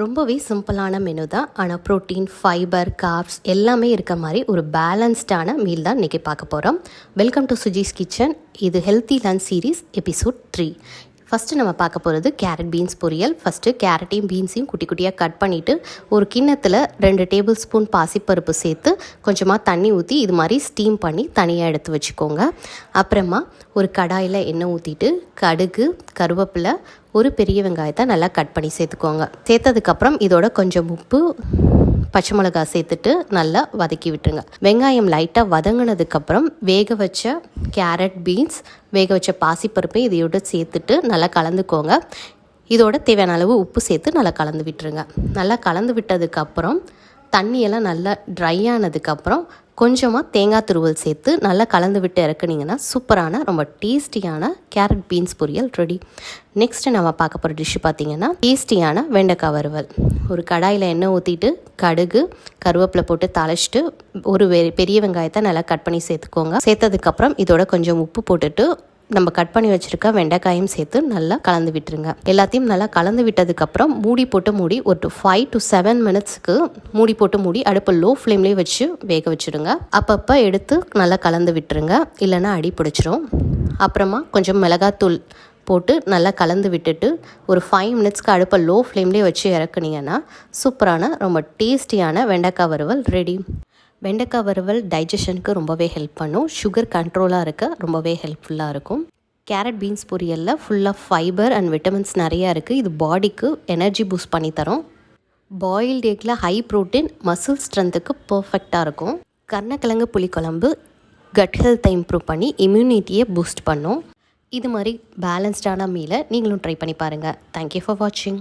ரொம்பவே சிம்பிளான மெனு தான். ஆனால் ப்ரோட்டீன், ஃபைபர், கார்ப்ஸ் எல்லாமே இருக்க மாதிரி ஒரு பேலன்ஸ்டான மீல் தான் இன்றைக்கி பார்க்க போகிறோம். Welcome to Suji's kitchen. இது healthy lunch series episode 3. First நம்ம பார்க்க போகிறது கேரட் பீன்ஸ் பொரியல். ஃபஸ்ட்டு கேரட்டையும் பீன்ஸையும் குட்டி குட்டியாக கட் பண்ணிவிட்டு ஒரு கிண்ணத்தில் 2 டேபிள் ஸ்பூன் பாசிப்பருப்பு சேர்த்து கொஞ்சமாக தண்ணி ஊற்றி இது மாதிரி ஸ்டீம் பண்ணி தனியாக எடுத்து வச்சுக்கோங்க. அப்புறமா ஒரு கடாயில் எண்ணெய் ஊற்றிட்டு கடுகு, கருவேப்பிலை, ஒரு பெரிய வெங்காயத்தை நல்லா கட் பண்ணி சேர்த்துக்கோங்க. சேர்த்ததுக்கப்புறம் இதோட கொஞ்சம் உப்பு, பச்சை மிளகாய் சேர்த்துட்டு நல்லா வதக்கி விட்டுருங்க. வெங்காயம் லைட்டாக வதங்கினதுக்கப்புறம் வேக வச்ச கேரட், பீன்ஸ், வேக வச்ச பாசிப்பருப்பை இதையோட சேர்த்துட்டு நல்லா கலந்துக்கோங்க. இதோட தேவையான அளவு உப்பு சேர்த்து நல்லா கலந்து விட்டுருங்க. நல்லா கலந்து விட்டதுக்கப்புறம் தண்ணியெல்லாம் நல்லா ட்ரை ஆனதுக்கப்புறம் கொஞ்சமாக தேங்காய் துருவல் சேர்த்து நல்லா கலந்து விட்டு இறக்குனீங்கன்னா சூப்பரான ரொம்ப டேஸ்டியான கேரட் பீன்ஸ் பொரியல் ரெடி. நெக்ஸ்ட்டு நம்ம பார்க்க போகிற டிஷ்ஷு பார்த்திங்கன்னா டேஸ்டியான வெண்டைக்காய் வறுவல். ஒரு கடாயில் எண்ணெய் ஊற்றிட்டு கடுகு, கருவேப்பிலை போட்டு தாளிச்சிட்டு ஒரு பெரிய வெங்காயத்தை நல்லா கட் பண்ணி சேர்த்துக்கோங்க. சேர்த்ததுக்கப்புறம் இதோட கொஞ்சம் உப்பு போட்டுட்டு நம்ம கட் பண்ணி வச்சுருக்க வெண்டைக்காயும் சேர்த்து நல்லா கலந்து விட்டுருங்க. எல்லாத்தையும் நல்லா கலந்து விட்டதுக்கப்புறம் மூடி போட்டு ஒரு 5 to 7 மினிட்ஸ்க்கு மூடி போட்டு அடுப்பை லோ ஃப்ளேம்லேயே வச்சு வேக வச்சுருங்க. அப்பப்போ எடுத்து நல்லா கலந்து விட்டுருங்க, இல்லைன்னா அடி பிடிச்சிரும். அப்புறமா கொஞ்சம் மிளகாத்தூள் போட்டு நல்லா கலந்து விட்டுட்டு ஒரு 5 மினிட்ஸ்க்கு அடுப்பை லோ ஃப்ளேம்லேயே வச்சு இறக்குனீங்கன்னா சூப்பரான ரொம்ப டேஸ்டியான வெண்டைக்காய் வறுவல் ரெடி. வெண்டைக்காய் வறுவல் டைஜஷனுக்கு ரொம்பவே ஹெல்ப் பண்ணும். சுகர் கண்ட்ரோலாக இருக்க ரொம்பவே ஹெல்ப்ஃபுல்லாக இருக்கும். கேரட் பீன்ஸ் பொரியலில் ஃபுல்லாக ஃபைபர் அண்ட் விட்டமின்ஸ் நிறையா இருக்குது. இது பாடிக்கு எனர்ஜி பூஸ்ட் பண்ணி தரும். பாயில்டு எக்கில் ஹை ப்ரோட்டீன், மசில் ஸ்ட்ரென்த்துக்கு பர்ஃபெக்டாக இருக்கும். கருணக்கிழங்கு புளிக்குழம்பு கட் ஹெல்த்தை இம்ப்ரூவ் பண்ணி இம்யூனிட்டியை பூஸ்ட் பண்ணும். இது மாதிரி பேலன்ஸ்டான மீலை நீங்களும் ட்ரை பண்ணி பாருங்கள். தேங்க்யூ ஃபார் வாட்சிங்.